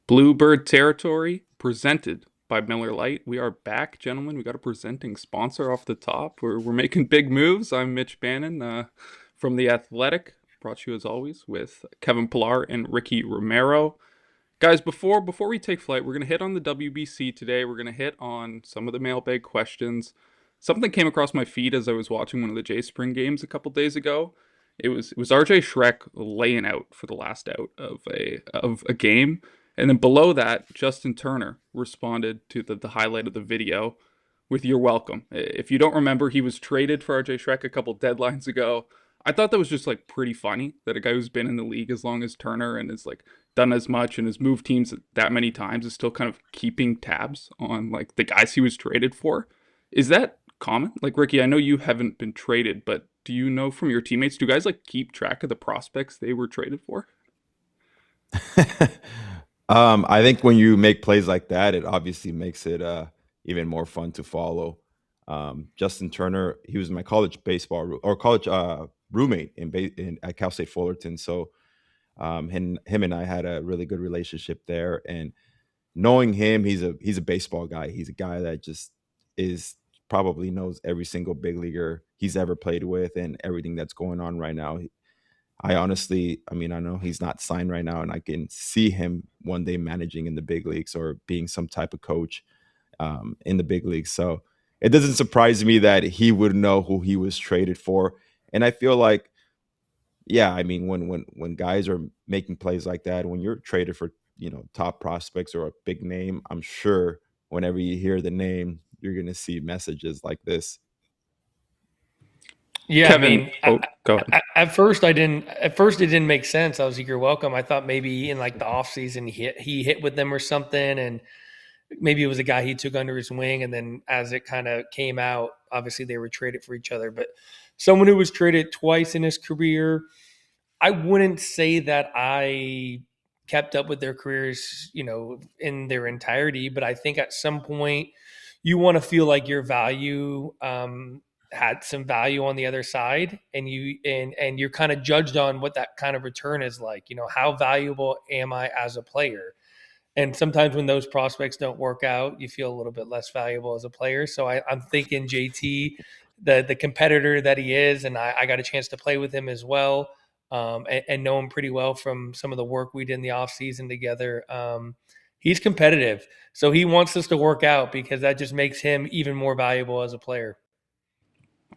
Bluebird Territory, presented by Miller Lite. We are back, gentlemen. We got a presenting sponsor off the top. We're making big moves. I'm Mitch Bannon from The Athletic, brought to you as always with Kevin Pillar and Ricky Romero. Guys, before we take flight, we're going to hit on the WBC today. We're going to hit on some of the mailbag questions. Something came across my feed as I was watching one of the J Spring games a couple days ago. It was RJ Schreck laying out for the last out of a game. And then below that, Justin Turner responded to the highlight of the video with "You're welcome." If you don't remember, he was traded for RJ Schreck a couple deadlines ago. I thought that was just like pretty funny that a guy who's been in the league as long as Turner and has like done as much and has moved teams that many times is still kind of keeping tabs on like the guys he was traded for. Is that common? Like, Ricky, I know you haven't been traded, but do you know from your teammates, do guys like keep track of the prospects they were traded for? I think when you make plays like that, it obviously makes it even more fun to follow. Justin Turner, he was my college baseball or college roommate at Cal State Fullerton. So him and I had a really good relationship there. And knowing him, he's a baseball guy. He's a guy that just is probably knows every single big leaguer he's ever played with and everything that's going on right now. I honestly, I mean, I know he's not signed right now, and I can see him one day managing in the big leagues or being some type of coach in the big leagues. So it doesn't surprise me that he would know who he was traded for. And I feel like, yeah, I mean, when guys are making plays like that, when you're traded for top prospects or a big name, I'm sure whenever you hear the name, you're gonna see messages like this. Yeah, I Kevin, mean, go ahead. at first I didn't. At first, it didn't make sense. I was like, "You're welcome." I thought maybe in like the off season he hit with them or something, and maybe it was a guy he took under his wing. And then as it kind of came out, obviously they were traded for each other. But someone who was traded twice in his career, I wouldn't say that I kept up with their careers, in their entirety. But I think at some point you want to feel like your value had some value on the other side, and you're kind of judged on what that kind of return is like. How valuable am I as a player? And sometimes when those prospects don't work out, you feel a little bit less valuable as a player. So I'm thinking JT, the competitor that he is, and I got a chance to play with him as well, and know him pretty well from some of the work we did in the off season together. He's competitive, so he wants this to work out because that just makes him even more valuable as a player.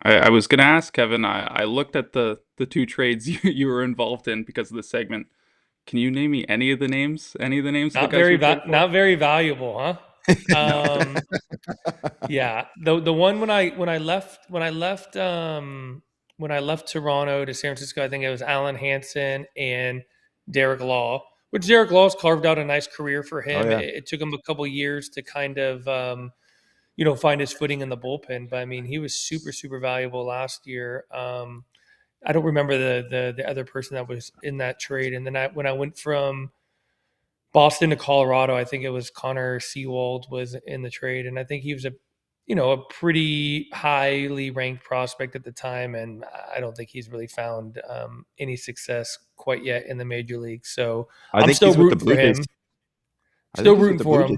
I was going to ask, Kevin, I looked at the two trades you were involved in because of the segment. Can you name me any of the names? Any of the names of the guys you traded for? Not very valuable, huh? No. Yeah, the one when I left Toronto to San Francisco, I think it was Alan Hansen and Derek Law, which Derek Law's carved out a nice career for him. Oh yeah. It took him a couple years to kind of find his footing in the bullpen, but I mean he was super super valuable last year. I don't remember the other person that was in that trade, and then when I went from Boston to Colorado, I think it was Connor Seawald was in the trade, and I think he was a pretty highly ranked prospect at the time, and I don't think he's really found any success quite yet in the major leagues. So I I'm think still he's with the rooting Blue for him. Jays. Still rooting for him.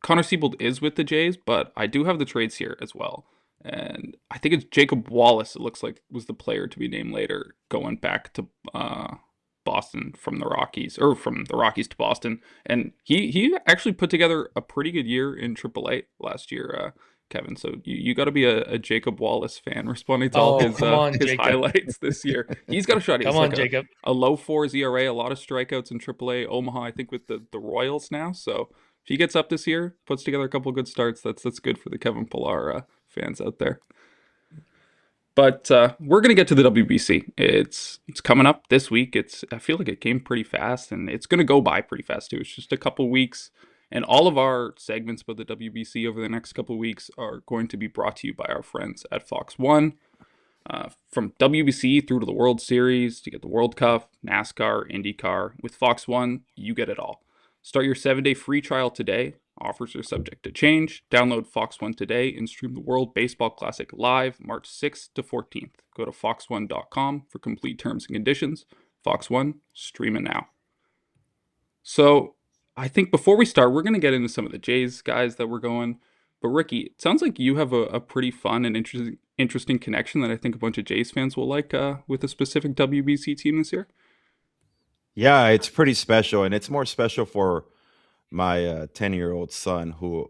Connor Siebold is with the Jays, but I do have the trades here as well. And I think it's Jacob Wallace, it looks like, was the player to be named later, going back to Boston from the Rockies, or from the Rockies to Boston. And he actually put together a pretty good year in AAA last year, Kevin. So you got to be a Jacob Wallace fan responding to all Oh, come on, his Jacob. highlights this year. He's got a shot. Come He's on, like Jacob. a low fours ERA, a lot of strikeouts in AAA. Omaha, I think, with the Royals now. So if he gets up this year, puts together a couple good starts, that's good for the Kevin Pillar fans out there. But we're gonna get to the WBC. It's coming up this week. I feel like it came pretty fast, and it's gonna go by pretty fast too. It's just a couple weeks, and all of our segments about the WBC over the next couple weeks are going to be brought to you by our friends at Fox One. From WBC through to the World Series, to get the World Cup, NASCAR, IndyCar, with Fox One, you get it all. Start your 7-day free trial today Offers are subject to change. Download Fox One today and stream the World Baseball Classic live March 6th to 14th. Go to fox1.com for complete terms and conditions. Fox One, stream it now. So I think before we start, we're going to get into some of the Jays guys that we're going. But Ricky, it sounds like you have a pretty fun and interesting connection that I think a bunch of Jays fans will like with a specific WBC team this year. Yeah, it's pretty special, and it's more special for my 10-year-old son, who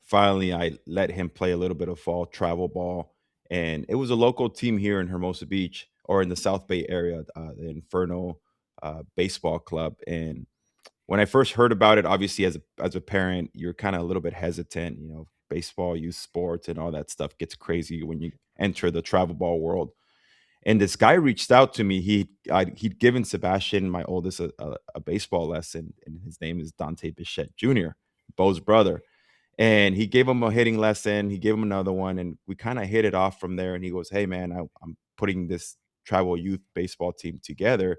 finally I let him play a little bit of fall travel ball. And it was a local team here in Hermosa Beach, or in the South Bay area, the Inferno Baseball Club. And when I first heard about it, obviously as a parent, you're kind of a little bit hesitant. Baseball, youth sports, and all that stuff gets crazy when you enter the travel ball world. And this guy reached out to me. He'd given Sebastian, my oldest, a baseball lesson, and his name is Dante Bichette Jr., Bo's brother. And he gave him a hitting lesson. He gave him another one, and we kind of hit it off from there. And he goes, "Hey, man, I'm putting this travel youth baseball team together,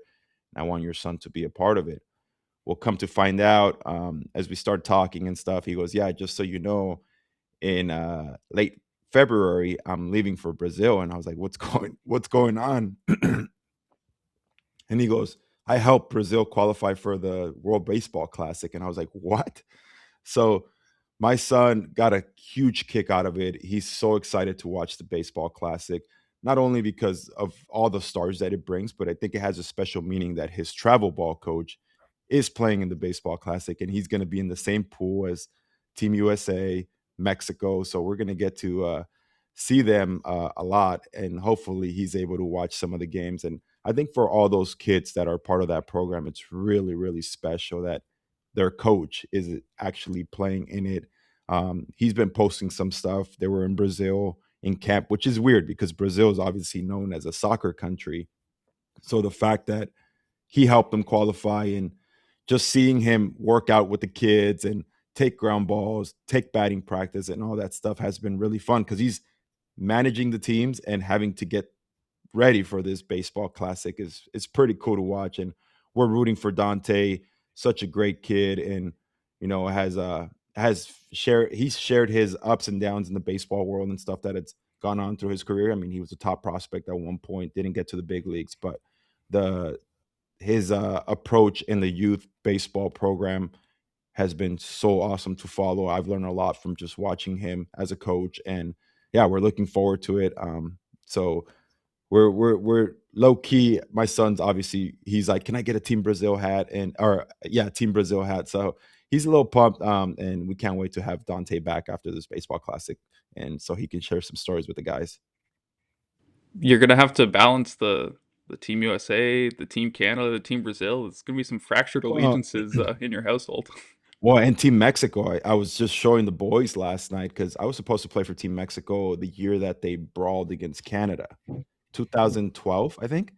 and I want your son to be a part of it." Well, come to find out, as we start talking and stuff, he goes, "Yeah, just so you know, in late February, I'm leaving for Brazil." And I was like, "What's going on?" And he goes, "I helped Brazil qualify for the World Baseball Classic." And I was like, "What?" So my son got a huge kick out of it. He's so excited to watch the Baseball Classic, not only because of all the stars that it brings, but I think it has a special meaning that his travel ball coach is playing in the Baseball Classic, and he's going to be in the same pool as Team USA, Mexico. So we're going to get to see them a lot, and hopefully he's able to watch some of the games. And I think for all those kids that are part of that program, it's really, really special that their coach is actually playing in it. He's been posting some stuff. They were in Brazil in camp, which is weird because Brazil is obviously known as a soccer country. So the fact that he helped them qualify, and just seeing him work out with the kids and take ground balls, take batting practice, and all that stuff has been really fun because he's managing the teams and having to get ready for this baseball classic is pretty cool to watch. And we're rooting for Dante, such a great kid, and he's shared his ups and downs in the baseball world and stuff that it's gone on through his career. I mean, he was a top prospect at one point, didn't get to the big leagues, but the his approach in the youth baseball program has been so awesome to follow. I've learned a lot from just watching him as a coach, and yeah, we're looking forward to it. So we're low key. My son's obviously, he's like, "Can I get a Team Brazil hat?" And or yeah, Team Brazil hat. So he's a little pumped, and we can't wait to have Dante back after this baseball classic, and so he can share some stories with the guys. You're gonna have to balance the Team USA, the Team Canada, the Team Brazil. It's gonna be some fractured Well, allegiances in your household. well, and Team Mexico, I was just showing the boys last night because I was supposed to play for Team Mexico the year that they brawled against Canada, 2012, I think.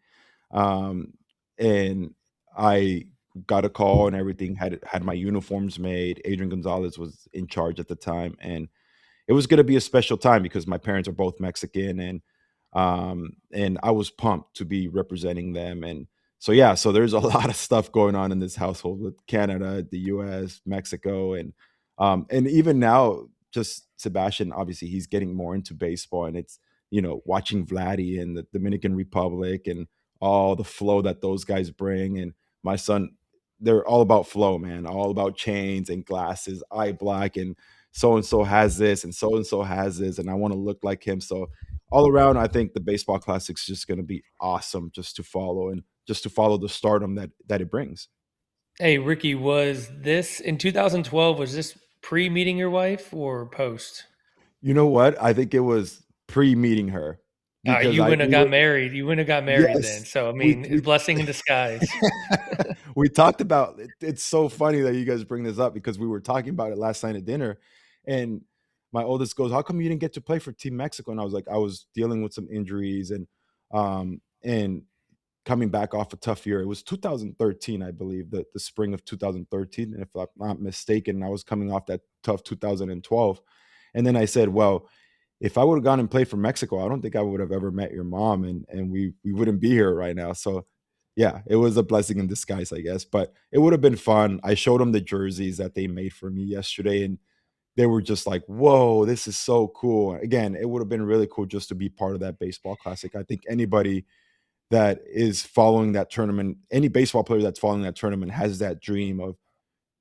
Um, and I got a call and everything, had my uniforms made. Adrian Gonzalez was in charge at the time, and it was going to be a special time because my parents are both Mexican, and I was pumped to be representing them. And so yeah, so there's a lot of stuff going on in this household with Canada, the US, Mexico, and even now, just Sebastian, obviously he's getting more into baseball, and it's, watching Vladdy in the Dominican Republic and all the flow that those guys bring. And my son, they're all about flow, man, all about chains and glasses, eye black, and so has this, and so has this, and I want to look like him. So all around, I think the baseball classic's just going to be awesome just to follow, and just to follow the stardom that it brings. Hey, Ricky, was this in 2012? Was this pre meeting your wife or post? You know what? I think it was pre-meeting her because You I wouldn't have we got were married. You wouldn't have got married then. yes, So, I we mean, it's we blessing in disguise. we talked about it. It's so funny that you guys bring this up because we were talking about it last night at dinner, and my oldest goes, "How come you didn't get to play for Team Mexico?" And I was like, "I was dealing with some injuries, and coming back off a tough year." It was 2013, I believe, the spring of 2013, if I'm not mistaken. I was coming off that tough 2012, and then I said, "Well, if I would have gone and played for Mexico, I don't think I would have ever met your mom, and we wouldn't be here right now." So yeah, it was a blessing in disguise, I guess. But it would have been fun. I showed them the jerseys that they made for me yesterday, and they were just like, "Whoa, this is so cool." Again, it would have been really cool just to be part of that baseball classic. I think anybody that is following that tournament, any baseball player that's following that tournament has that dream of,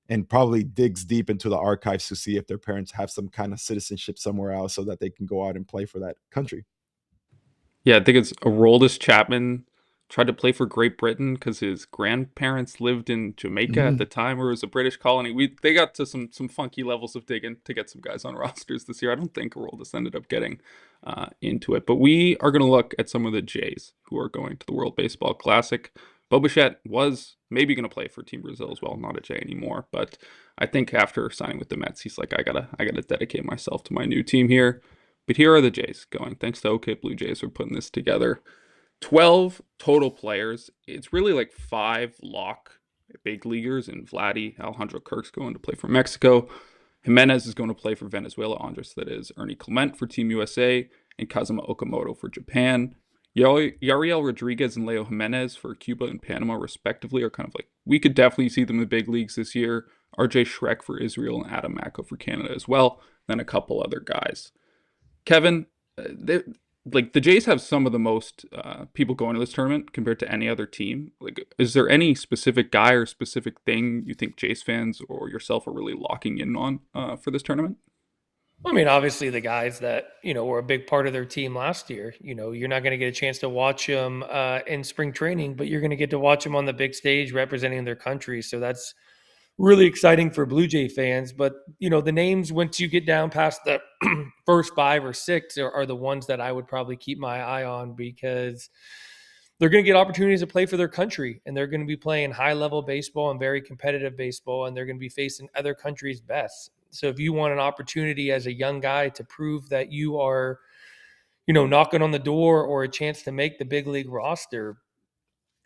and probably digs deep into the archives to see if their parents have some kind of citizenship somewhere else so that they can go out and play for that country. Yeah, I think it's Aroldis Chapman tried to play for Great Britain because his grandparents lived in Jamaica at the Mhm. time, where it was a British colony. They got to some funky levels of digging to get some guys on rosters this year. I don't think Aroldis ended up getting into it, but we are going to look at some of the Jays who are going to the World Baseball Classic. Bo Bichette was maybe going to play for Team Brazil as well, not a Jay anymore, but I think after signing with the Mets, he's like, I gotta dedicate myself to my new team here. But here are the Jays going. Thanks to OK Blue Jays for putting this together. 12 total players. It's really like five lock big leaguers, and Alejandro Kirk's going to play for Mexico. Jimenez is going to play for Venezuela. Andres, that is Ernie Clement for Team USA, and Kazuma Okamoto for Japan. Yariel Rodriguez and Leo Jimenez for Cuba and Panama, respectively, are kind of like, we could definitely see them in the big leagues this year. RJ Schreck for Israel and Adam Mako for Canada as well. Then a couple other guys. Kevin, like the Jays have some of the most people going to this tournament compared to any other team. Like, is there any specific guy or specific thing you think Jays fans or yourself are really locking in on for this tournament? I mean, obviously, the guys that were a big part of their team last year. You're not going to get a chance to watch them in spring training, but you're going to get to watch them on the big stage representing their country. So that's really exciting for Blue Jay fans. But the names, once you get down past the first five or six, are the ones that I would probably keep my eye on, because they're going to get opportunities to play for their country, and they're going to be playing high level baseball and very competitive baseball, and they're going to be facing other countries' best. So if you want an opportunity as a young guy to prove that you are, knocking on the door or a chance to make the big league roster,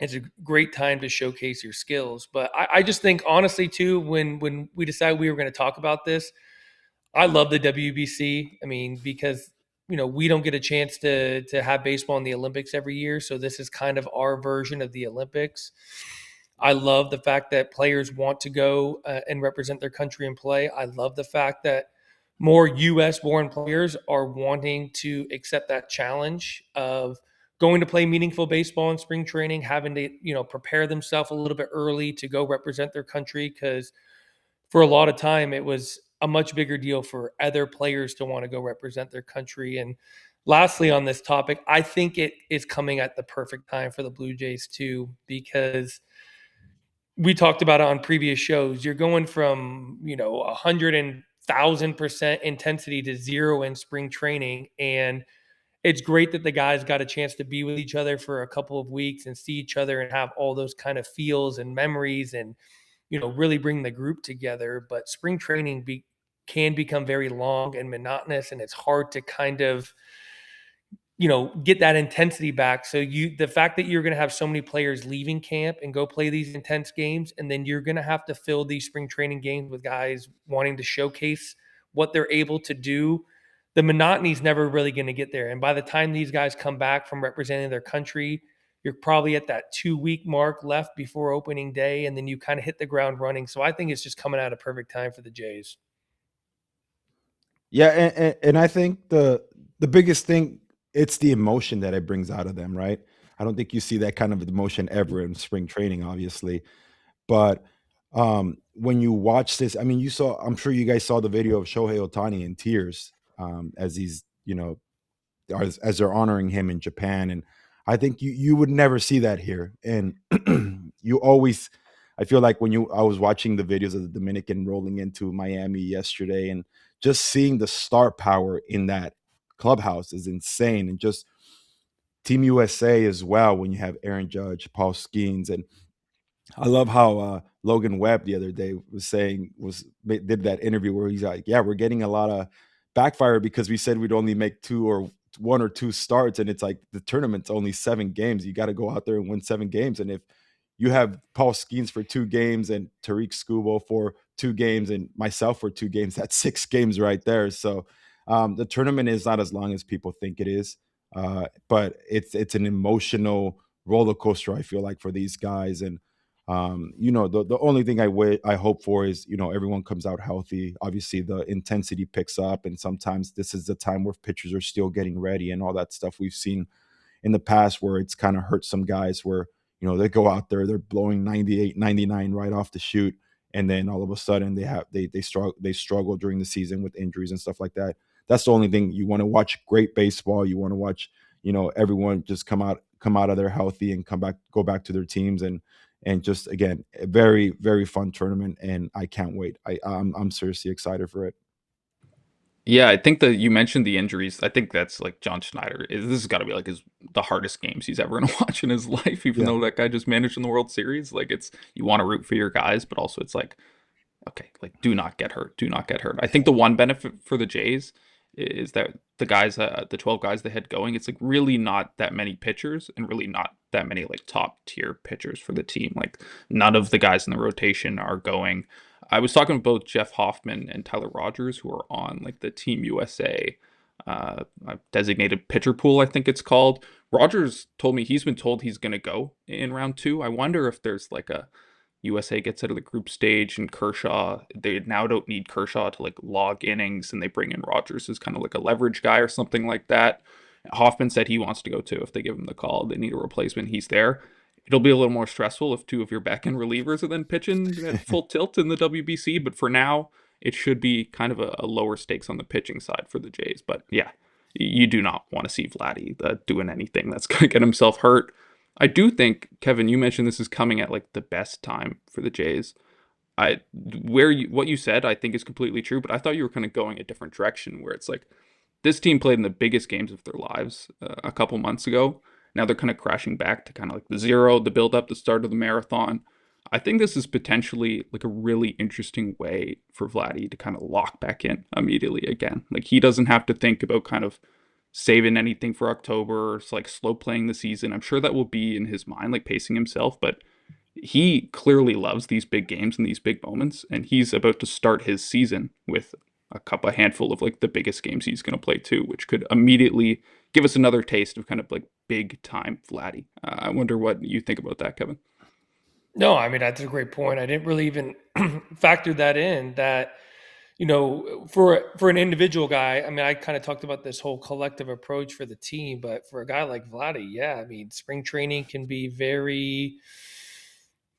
it's a great time to showcase your skills. But I just think, honestly, too, when we decided we were going to talk about this, I love the WBC. I mean, because we don't get a chance to have baseball in the Olympics every year, so this is kind of our version of the Olympics. I love the fact that players want to go and represent their country and play. I love the fact that more U.S. born players are wanting to accept that challenge of going to play meaningful baseball in spring training, having to prepare themselves a little bit early to go represent their country, because for a lot of time it was a much bigger deal for other players to want to go represent their country. And lastly, on this topic, I think it is coming at the perfect time for the Blue Jays too, because we talked about it on previous shows. You're going from 100,000% intensity to zero in spring training, and it's great that the guys got a chance to be with each other for a couple of weeks and see each other and have all those kind of feels and memories, and really bring the group together. But spring training can become very long and monotonous, and it's hard to kind of get that intensity back. So the fact that you're going to have so many players leaving camp and go play these intense games, and then you're going to have to fill these spring training games with guys wanting to showcase what they're able to do, the monotony is never really going to get there. And by the time these guys come back from representing their country, you're probably at that 2 week mark left before opening day, and then you kind of hit the ground running. So I think it's just coming at a perfect time for the Jays. Yeah, and I think the biggest thing, it's the emotion that it brings out of them, right? I don't think you see that kind of emotion ever in spring training, obviously. But when you watch this, I mean, I'm sure you guys saw the video of Shohei Otani in tears as he's, as they're honoring him in Japan. And I think you would never see that here. And you always, I feel like I was watching the videos of the Dominican rolling into Miami yesterday, and just seeing the star power in that clubhouse is insane. And just Team USA as well, when you have Aaron Judge, Paul Skeens, and I love how Logan Webb the other day did that interview where he's like, "Yeah, we're getting a lot of backfire because we said we'd only make two or one or two starts, and it's like the tournament's only 7 games. You got to go out there and win 7 games. And if you have Paul Skeens for 2 games and Tariq Skubal for 2 games and myself for 2 games, that's 6 games right there. So the tournament is not as long as people think it is, but it's an emotional roller coaster, I feel like, for these guys. And the only thing I hope for is, everyone comes out healthy. Obviously, the intensity picks up, and sometimes this is the time where pitchers are still getting ready and all that stuff. We've seen in the past where it's kind of hurt some guys where, they go out there, they're blowing 98, 99 right off the shoot, and then all of a sudden they struggle during the season with injuries and stuff like that. That's the only thing. You want to watch great baseball. You want to watch, everyone just come out of there healthy and go back to their teams, and just, again, a very, very fun tournament, and I can't wait. I'm seriously excited for it. Yeah, I think that you mentioned the injuries. I think that's like John Schneider. This has got to be like the hardest games he's ever gonna watch in his life. Even Yeah. though that guy just managed in the World Series, like it's you want to root for your guys, but also it's like, okay, like do not get hurt. Do not get hurt. I think the one benefit for the Jays is that the guys, the 12 guys they had going, it's like really not that many pitchers and really not that many like top tier pitchers for the team. Like none of the guys in the rotation are going. I was talking with both Jeff Hoffman and Tyler Rogers, who are on like the Team USA designated pitcher pool, I think it's called. Rogers told me he's been told he's going to go in round two. I wonder if there's like a USA gets out of the group stage and Kershaw, they now don't need Kershaw to like log innings and they bring in Rogers as kind of like a leverage guy or something like that. Hoffman said he wants to go too if they give him the call. They need a replacement. He's there. It'll be a little more stressful if two of your back end relievers are then pitching at full tilt in the WBC. But for now, it should be kind of a lower stakes on the pitching side for the Jays. But yeah, you do not want to see Vladdy doing anything that's going to get himself hurt. I do think, Kevin, you mentioned this is coming at like the best time for the Jays. What you said, I think is completely true, but I thought you were kind of going a different direction where it's like this team played in the biggest games of their lives a couple months ago. Now they're kind of crashing back to kind of like the zero, the build up, the start of the marathon. I think this is potentially like a really interesting way for Vladdy to kind of lock back in immediately again. Like he doesn't have to think about kind of saving anything for October or like slow playing the season. I'm sure that will be in his mind, like pacing himself, but he clearly loves these big games and these big moments, and he's about to start his season with a handful of like the biggest games he's going to play too, which could immediately give us another taste of kind of like big time Vladdy. I wonder what you think about that, Kevin. No, I mean that's a great point. I didn't really even factor that in. That for an individual guy, I mean, I kind of talked about this whole collective approach for the team, but for a guy like Vladdy, yeah, I mean, spring training can be very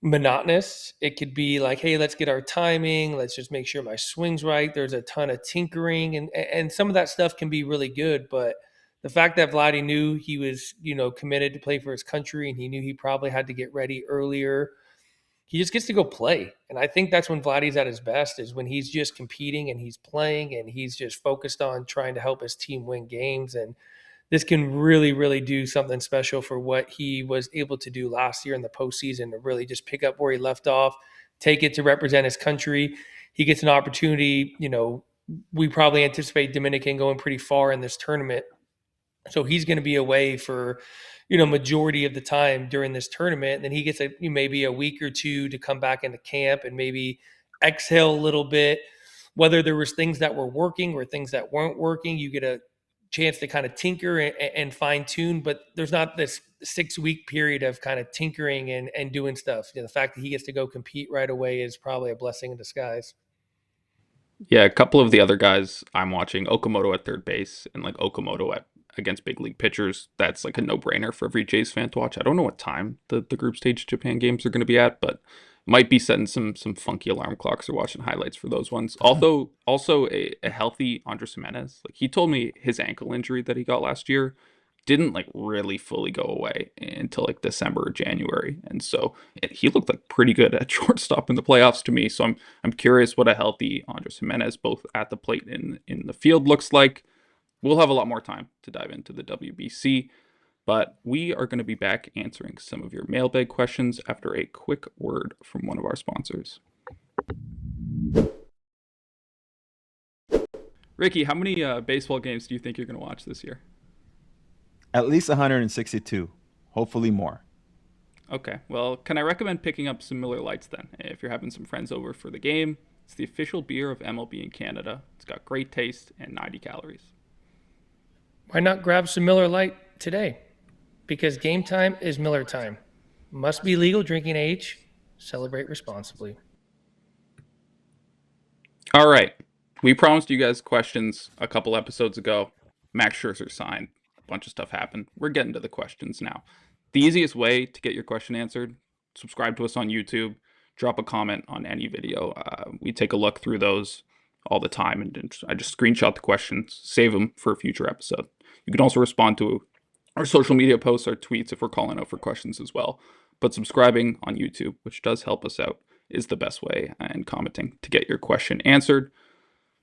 monotonous. It could be like, hey, let's get our timing, let's just make sure my swing's right. There's a ton of tinkering, and some of that stuff can be really good, but the fact that Vladdy knew he was, committed to play for his country and he knew he probably had to get ready earlier, he just gets to go play. And I think that's when Vladdy's at his best, is when he's just competing and he's playing and he's just focused on trying to help his team win games. And this can really, really do something special for what he was able to do last year in the postseason, to really just pick up where he left off, take it to represent his country. He gets an opportunity. We probably anticipate Dominican going pretty far in this tournament. So he's going to be away for, majority of the time during this tournament. And then he gets maybe a week or two to come back into camp and maybe exhale a little bit. Whether there was things that were working or things that weren't working, you get a chance to kind of tinker and fine tune, but there's not this 6-week period of kind of tinkering and doing stuff. The fact that he gets to go compete right away is probably a blessing in disguise. Yeah, a couple of the other guys I'm watching, Okamoto at third base and like Okamoto against big league pitchers. That's like a no-brainer for every Jays fan to watch. I don't know what time the group stage Japan games are going to be at, but might be setting some funky alarm clocks or watching highlights for those ones. Although also a healthy Andres Jimenez. Like he told me his ankle injury that he got last year didn't like really fully go away until like December or January. And so he looked like pretty good at shortstop in the playoffs to me. So I'm curious what a healthy Andres Jimenez both at the plate and in the field looks like. We'll have a lot more time to dive into the WBC, but we are going to be back answering some of your mailbag questions after a quick word from one of our sponsors. Ricky, how many baseball games do you think you're going to watch this year? At least 162, hopefully more. Okay, well, can I recommend picking up some Miller Lights then? If you're having some friends over for the game, it's the official beer of MLB in Canada. It's got great taste and 90 calories. Why not grab some Miller Lite today? because game time is Miller time. Must be legal drinking age. Celebrate responsibly. All right. We promised you guys questions a couple episodes ago. Max Scherzer signed. A bunch of stuff happened. We're getting to the questions now. The easiest way to get your question answered, subscribe to us on YouTube, drop a comment on any video. We take a look through those all the time, and I just screenshot the questions, save them for a future episode. You can also respond to our social media posts, our tweets, if we're calling out for questions as well. But subscribing on YouTube, which does help us out, is the best way, and commenting to get your question answered.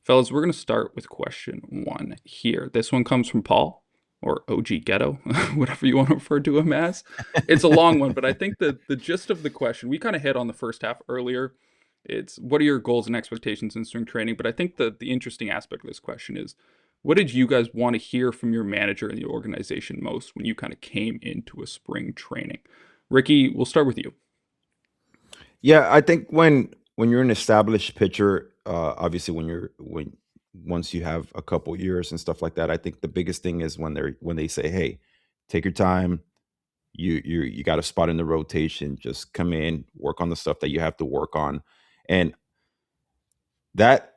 Fellas, we're going to start with question 1 here. This one comes from Paul, or OG Ghetto, whatever you want to refer to him as. It's a long one, but I think the gist of the question, we kind of hit on the first half earlier. It's what are your goals and expectations in spring training? But I think the interesting aspect of this question is, what did you guys want to hear from your manager and the organization most when you kind of came into a spring training? Ricky, we'll start with you. Yeah, I think when you're an established pitcher, obviously once you have a couple years and stuff like that, I think the biggest thing is when they say, "Hey, take your time. You got a spot in the rotation. Just come in, work on the stuff that you have to work on." And that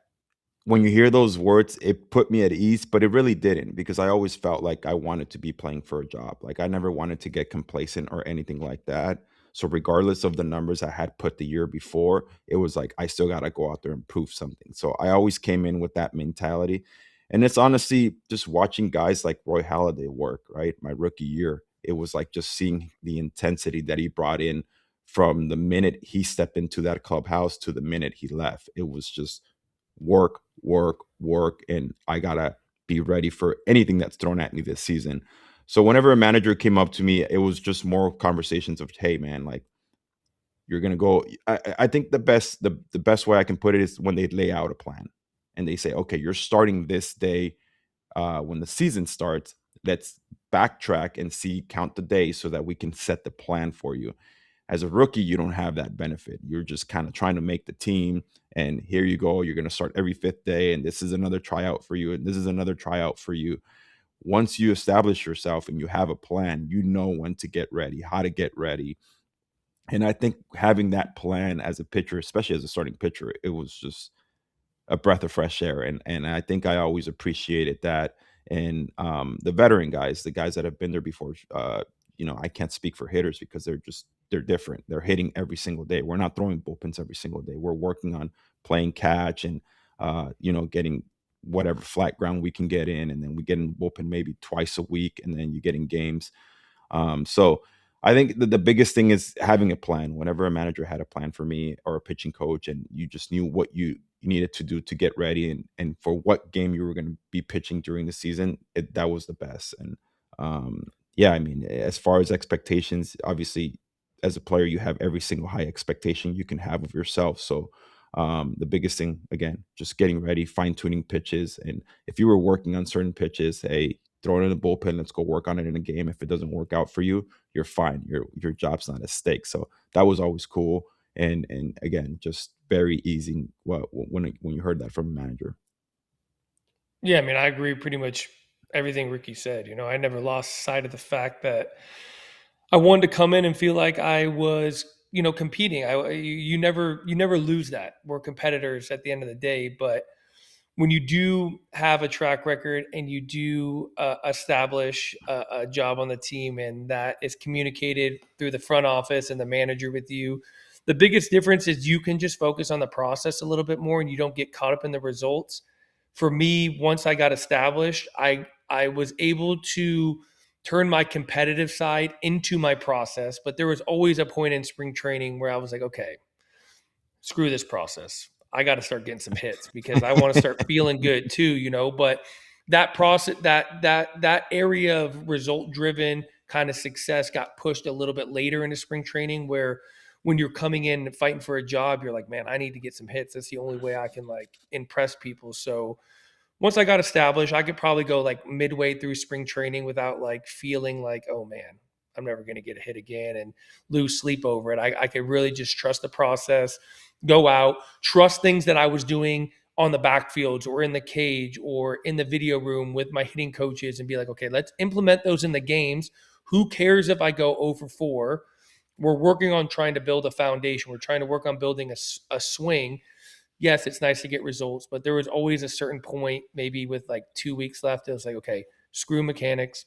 when you hear those words, it put me at ease, but it really didn't, because I always felt like I wanted to be playing for a job. Like I never wanted to get complacent or anything like that. So regardless of the numbers I had put the year before, it was like I still got to go out there and prove something. So I always came in with that mentality. And it's honestly just watching guys like Roy Halladay work, right? My rookie year, it was like just seeing the intensity that he brought in from the minute he stepped into that clubhouse to the minute he left. It was just work, work, work, and I gotta be ready for anything that's thrown at me this season. So whenever a manager came up to me, it was just more conversations of, "Hey, man, like you're gonna go." I think the best way I can put it is when they lay out a plan and they say, "Okay, you're starting this day when the season starts. Let's backtrack and count the days so that we can set the plan for you." As a rookie, you don't have that benefit. You're just kind of trying to make the team. And here you go. You're going to start every 5th day. And this is another tryout for you. And this is another tryout for you. Once you establish yourself and you have a plan, you know when to get ready, how to get ready. And I think having that plan as a pitcher, especially as a starting pitcher, it was just a breath of fresh air. And I think I always appreciated that. And the veteran guys, the guys that have been there before, I can't speak for hitters because they're different. They're hitting every single day. We're not throwing bullpens every single day. We're working on playing catch and getting whatever flat ground we can get in, and then we get in bullpen maybe twice a week, and then you get in games. So I think the biggest thing is having a plan. Whenever a manager had a plan for me or a pitching coach, and you just knew what you needed to do to get ready and for what game you were going to be pitching during the season, that was the best. And yeah, I mean, as far as expectations, obviously, as a player, you have every single high expectation you can have of yourself. So the biggest thing, again, just getting ready, fine tuning pitches. And if you were working on certain pitches, hey, throw it in the bullpen. Let's go work on it in a game. If it doesn't work out for you, you're fine. Your job's not at stake. So that was always cool. And again, just very easy when you heard that from a manager. Yeah, I mean, I agree pretty much everything Ricky said. I never lost sight of the fact that I wanted to come in and feel like I was, competing. You never lose that. We're competitors at the end of the day, but when you do have a track record and you do establish a job on the team, and that is communicated through the front office and the manager with you, the biggest difference is you can just focus on the process a little bit more and you don't get caught up in the results. For me, once I got established, I was able to turn my competitive side into my process, but there was always a point in spring training where I was like, okay, screw this process. I got to start getting some hits because I want to start feeling good too, but that process, that area of result driven kind of success got pushed a little bit later into spring training, where when you're coming in and fighting for a job, you're like, man, I need to get some hits. That's the only way I can impress people. So once I got established, I could probably go midway through spring training without feeling like, oh man, I'm never going to get a hit again and lose sleep over it. I could really just trust the process, go out, trust things that I was doing on the backfields or in the cage or in the video room with my hitting coaches and be like, okay, let's implement those in the games. Who cares if I go 0 for 4? We're working on trying to build a foundation. We're trying to work on building a swing. Yes, it's nice to get results, but there was always a certain point, maybe with like 2 weeks left. It was like, okay, screw mechanics.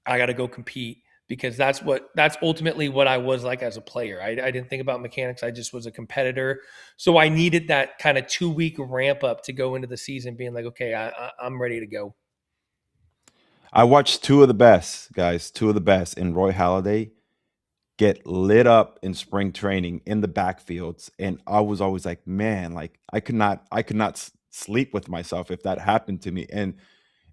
I got to go compete because that's ultimately what I was like as a player. I didn't think about mechanics. I just was a competitor. So I needed that kind of 2 week ramp up to go into the season being like, okay, I'm ready to go. I watched two of the best guys, two of the best, in Roy Halladay get lit up in spring training in the backfields, and I was always like, man, like I could not sleep with myself if that happened to me, and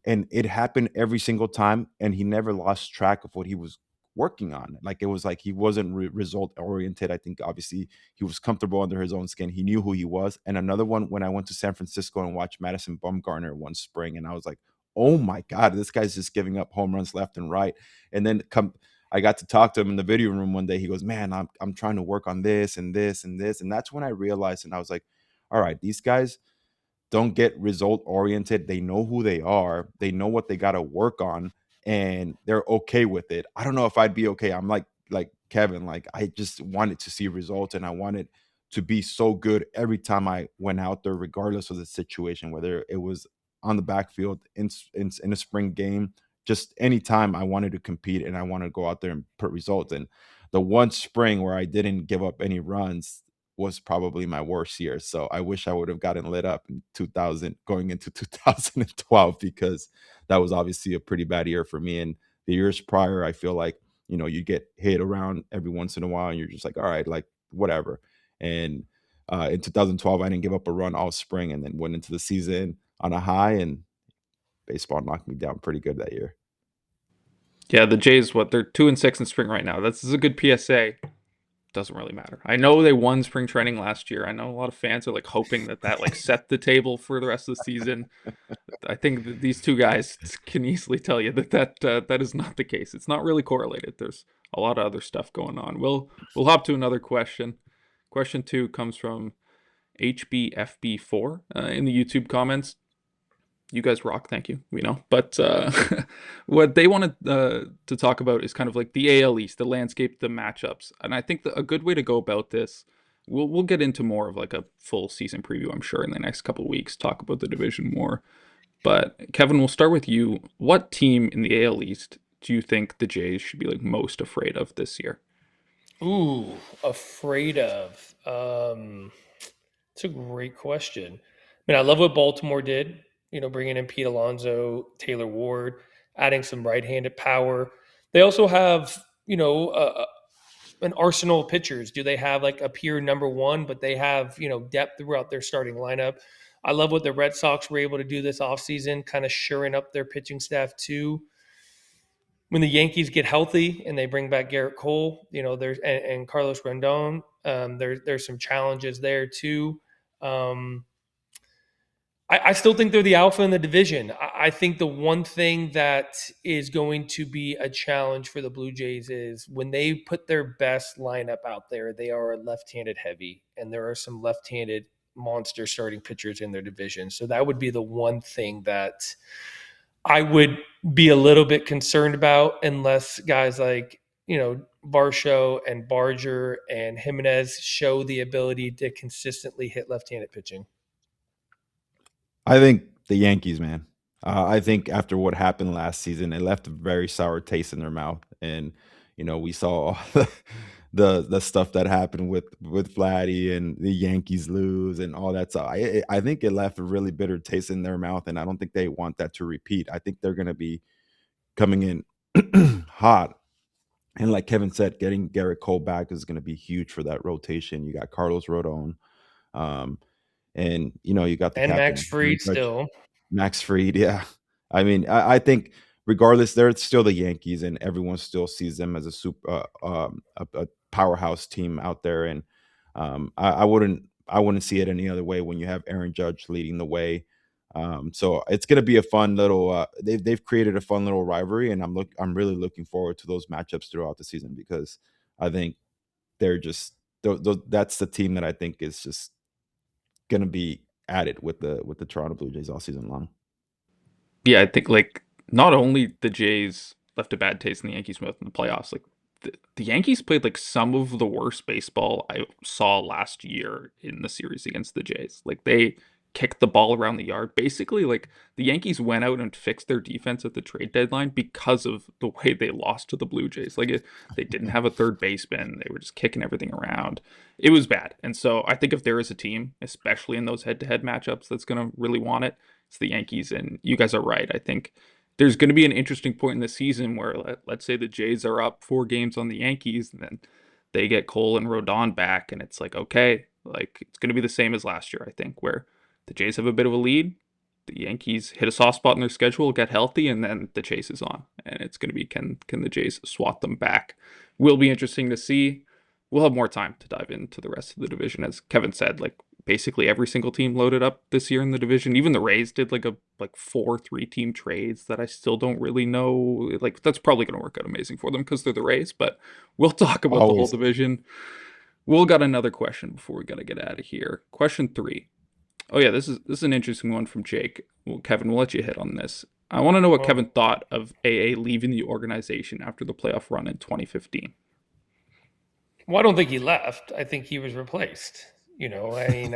it happened every single time, and he never lost track of what he was working on. Like, it was like he wasn't result oriented. I think obviously he was comfortable under his own skin. He knew who he was. And another one, when I went to San Francisco and watched Madison Bumgarner one spring, and I was like, oh my god, this guy's just giving up home runs left and right. And then I got to talk to him in the video room one day. He goes, man, I'm trying to work on this and this and this. And that's when I realized, and I was like, all right, these guys don't get result oriented. They know who they are. They know what they got to work on, and they're okay with it. I don't know if I'd be okay. I'm like Kevin. Like, I just wanted to see results, and I wanted to be so good every time I went out there, regardless of the situation, whether it was on the backfield in a spring game. Just anytime I wanted to compete and I wanted to go out there and put results. And the one spring where I didn't give up any runs was probably my worst year. So I wish I would have gotten lit up in 2000 going into 2012, because that was obviously a pretty bad year for me. And the years prior, I feel like, you get hit around every once in a while and you're just like, all right, like whatever. And in 2012, I didn't give up a run all spring and then went into the season on a high, and baseball knocked me down pretty good that year. Yeah, the Jays, what, they're 2-6 in spring right now. This is a good PSA. Doesn't really matter. I know they won spring training last year. I know a lot of fans are like hoping that like set the table for the rest of the season. I think that these two guys can easily tell you that is not the case. It's not really correlated. There's a lot of other stuff going on. We'll hop to another question. Question 2 comes from HBFB4 in the YouTube comments. You guys rock, thank you. We know, but what they wanted to talk about is kind of like the AL East, the landscape, the matchups, and I think a good way to go about this. We'll get into more of like a full season preview, I'm sure, in the next couple of weeks. Talk about the division more. But Kevin, we'll start with you. What team in the AL East do you think the Jays should be like most afraid of this year? Ooh, afraid of. It's a great question. I mean, I love what Baltimore did. Bringing in Pete Alonso, Taylor Ward, adding some right-handed power. They also have, an arsenal of pitchers. Do they have like a pure number one? But they have, depth throughout their starting lineup. I love what the Red Sox were able to do this offseason, kind of shoring up their pitching staff too. When the Yankees get healthy and they bring back Garrett Cole, there's and Carlos Rendon, there's some challenges there too. Um, I still think they're the alpha in the division. I think the one thing that is going to be a challenge for the Blue Jays is when they put their best lineup out there, they are left-handed heavy, and there are some left-handed monster starting pitchers in their division. So that would be the one thing that I would be a little bit concerned about, unless guys like, Varsho and Barger and Jimenez show the ability to consistently hit left-handed pitching. I think the Yankees, man. I think after what happened last season, it left a very sour taste in their mouth, and we saw all the stuff that happened with Vladdy and the Yankees lose and all that stuff. I think it left a really bitter taste in their mouth, and I don't think they want that to repeat. I think they're going to be coming in hot, and like Kevin said, getting Garrett Cole back is going to be huge for that rotation. You got Carlos Rodon, um, and you got the And Max captain Fried still. Max Fried. Yeah, I mean, I think regardless, they're still the Yankees, and everyone still sees them as a super a powerhouse team out there. And I wouldn't see it any other way when you have Aaron Judge leading the way. So it's gonna be a fun little. They've created a fun little rivalry, and I'm really looking forward to those matchups throughout the season, because I think they're just that's the team that I think is just gonna be added with the Toronto Blue Jays all season long. Yeah, I think like not only the Jays left a bad taste in the Yankees mouth in the playoffs. Like the Yankees played like some of the worst baseball I saw last year in the series against the Jays. Like they kicked the ball around the yard. Basically, like the Yankees went out and fixed their defense at the trade deadline because of the way they lost to the Blue Jays. They didn't have a third baseman. They were just kicking everything around. It was bad. And so I think if there is a team, especially in those head-to-head matchups, that's going to really want it, it's the Yankees. And you guys are right. I think there's going to be an interesting point in the season where let's say the Jays are up 4 games on the Yankees, and then they get Cole and Rodon back, and it's like, okay, like it's going to be the same as last year, I think, where the Jays have a bit of a lead, the Yankees hit a soft spot in their schedule, get healthy, and then the chase is on. And it's going to be, can the Jays swat them back? Will be interesting to see. We'll have more time to dive into the rest of the division. As Kevin said, like basically every single team loaded up this year in the division. Even the Rays did like 4 3-team trades that I still don't really know. Like that's probably going to work out amazing for them because they're the Rays. But we'll talk about the whole division. We'll got another question before we got to get out of here. Question 3. Oh yeah, this is an interesting one from Jake. Well, Kevin, we'll let you hit on this. I want to know what Kevin thought of AA leaving the organization after the playoff run in 2015. Well, I don't think he left. I think he was replaced. I mean,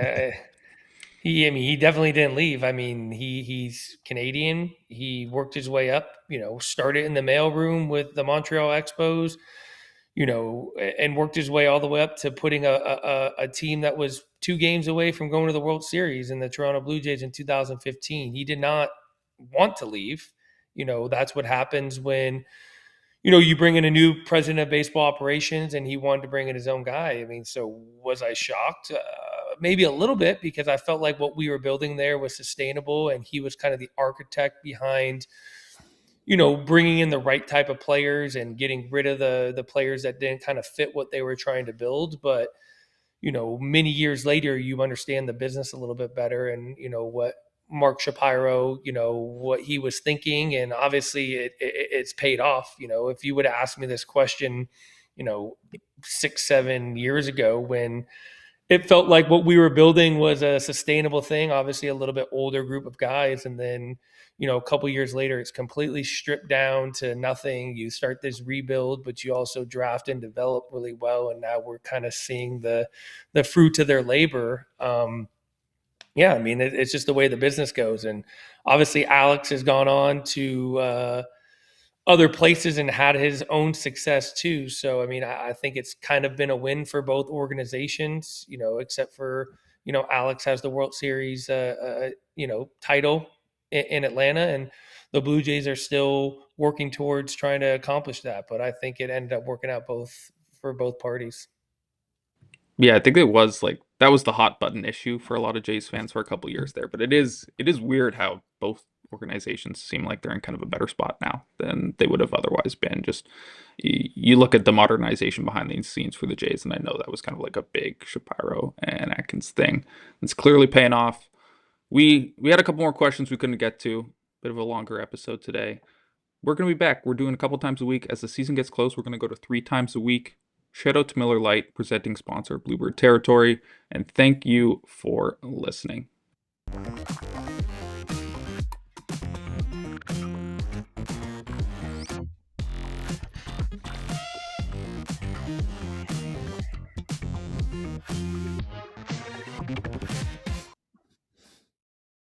he definitely didn't leave. I mean, he's Canadian. He worked his way up. Started in the mailroom with the Montreal Expos. And worked his way all the way up to putting a team that was 2 games away from going to the World Series in the Toronto Blue Jays in 2015. He did not want to leave. That's what happens when you bring in a new president of baseball operations, and he wanted to bring in his own guy. I mean, so was I shocked? Maybe a little bit, because I felt like what we were building there was sustainable, and he was kind of the architect behind, bringing in the right type of players and getting rid of the players that didn't kind of fit what they were trying to build. But, many years later, you understand the business a little bit better, and, what Mark Shapiro, what he was thinking, and obviously it's paid off. If you would have asked me this question, 6-7 years ago, when it felt like what we were building was a sustainable thing, obviously a little bit older group of guys, and then a couple years later it's completely stripped down to nothing. You start this rebuild, but you also draft and develop really well, and now we're kind of seeing the fruit of their labor. Yeah, I mean, it's just the way the business goes. And obviously Alex has gone on to other places and had his own success too. So, I mean, I think it's kind of been a win for both organizations, except for, Alex has the World Series, title in Atlanta, and the Blue Jays are still working towards trying to accomplish that. But I think it ended up working out for both parties. Yeah, I think it was like that was the hot button issue for a lot of Jays fans for a couple years there. But it is weird how both organizations seem like they're in kind of a better spot now than they would have otherwise been. Just you look at the modernization behind the scenes for the Jays, and I know that was kind of like a big Shapiro and Atkins thing. It's clearly paying off. We had a couple more questions we couldn't get to. Bit of a longer episode today. We're going to be back. We're doing a couple times a week. As the season gets close, we're going to go to 3 times a week. Shout out to Miller Lite, presenting sponsor, Bluebird Territory, and thank you for listening.